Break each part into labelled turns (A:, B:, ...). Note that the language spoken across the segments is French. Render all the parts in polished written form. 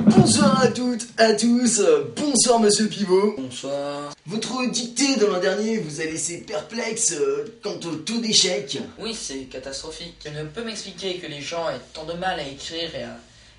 A: Bonsoir à toutes, à tous, bonsoir Monsieur Pivot.
B: Bonsoir.
A: Votre dictée de l'an dernier vous a laissé perplexe quant au taux d'échec.
B: Oui, c'est catastrophique. Je ne peux m'expliquer que les gens aient tant de mal à écrire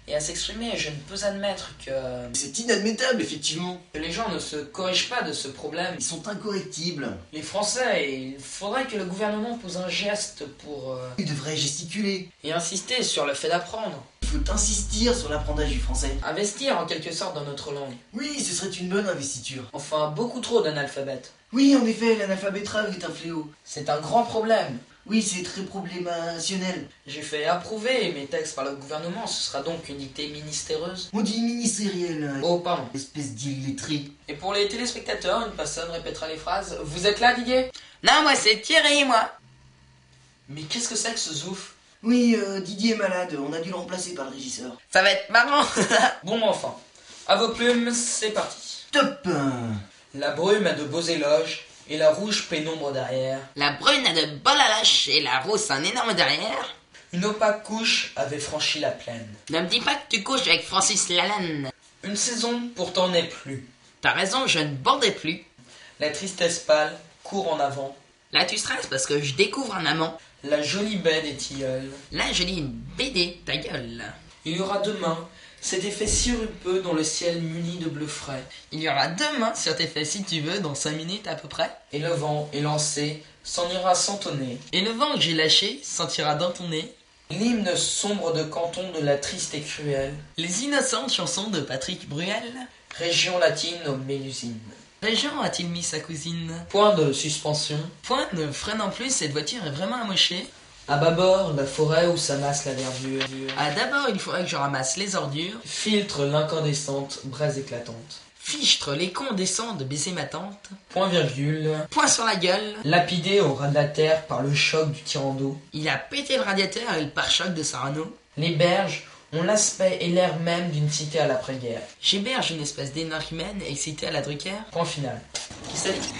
B: et à s'exprimer. Je ne peux admettre que
A: C'est inadmettable, effectivement.
B: les gens ne se corrigent pas de ce problème.
A: Ils sont incorrectibles.
B: Les Français, il faudrait que le gouvernement pose un geste pour
A: Ils devraient gesticuler.
B: et insister sur le fait d'apprendre.
A: Il faut insister sur l'apprentissage du français.
B: Investir en quelque sorte dans notre langue.
A: Oui, ce serait une bonne investiture.
B: Enfin, beaucoup trop d'analphabètes.
A: Oui, en effet, l'analphabétrave est un fléau.
B: C'est un grand problème.
A: Oui, c'est très problémationnel.
B: J'ai fait approuver mes textes par le gouvernement, ce sera donc une dictée ministéreuse.
A: On dit ministériel,
B: Oh, pardon.
A: espèce d'illettré.
B: Et pour les téléspectateurs, une personne répétera les phrases. Vous êtes là, Didier?
C: Non, moi c'est Thierry, moi.
B: Mais qu'est-ce que c'est que ce zouf?
A: Oui, Didier est malade, on a dû le remplacer par le régisseur.
C: Ça va être marrant.
B: Bon, enfin. À vos plumes, c'est parti.
A: Top.
B: La brume a de beaux éloges, et la rouge pénombre derrière.
C: La brune a de bol à lâche et la rousse un énorme derrière.
B: Une opaque couche avait franchi la plaine.
C: Ne me dis pas que tu couches avec Francis Lalanne.
B: Une saison pourtant n'est plus.
C: T'as raison, je ne bandais plus.
B: La tristesse pâle court en avant.
C: Là tu stresses parce que je découvre un amant.
B: La jolie baie des tilleuls.
C: Là je lis une BD, ta gueule.
B: Il y aura demain cet effet sirupeux dans le ciel muni de bleu frais.
C: Il y aura demain sur tes fesses si tu veux, dans 5 minutes à peu près.
B: Et le vent élancé s'en ira s'entonner.
C: Et le vent que j'ai lâché sentira dans ton nez
B: L'hymne sombre de canton de la triste et cruelle.
C: les innocentes chansons de Patrick Bruel.
B: Région latine aux Mélusines.
C: Régent a-t-il mis sa cousine?
B: Point de suspension.
C: Point, ne freine en plus, cette voiture est vraiment amochée.
B: À bâbord, la forêt où s'amasse la verdure.
C: Ah d'abord il faudrait que je ramasse les ordures.
B: Filtre l'incandescente braise éclatante.
C: Fichtre les cons descendent de baiser ma tante.
B: Point virgule.
C: Point sur la gueule.
B: Lapidé au ras de la terre par le choc du tirando.
C: Il a pété le radiateur et le pare-choc de sa Renault.
B: Les berges ont l'aspect et l'air même d'une cité à l'après-guerre.
C: J'héberge une espèce d'énorme humaine excitée à la Drucker.
B: Point final.
C: Qui s'est dit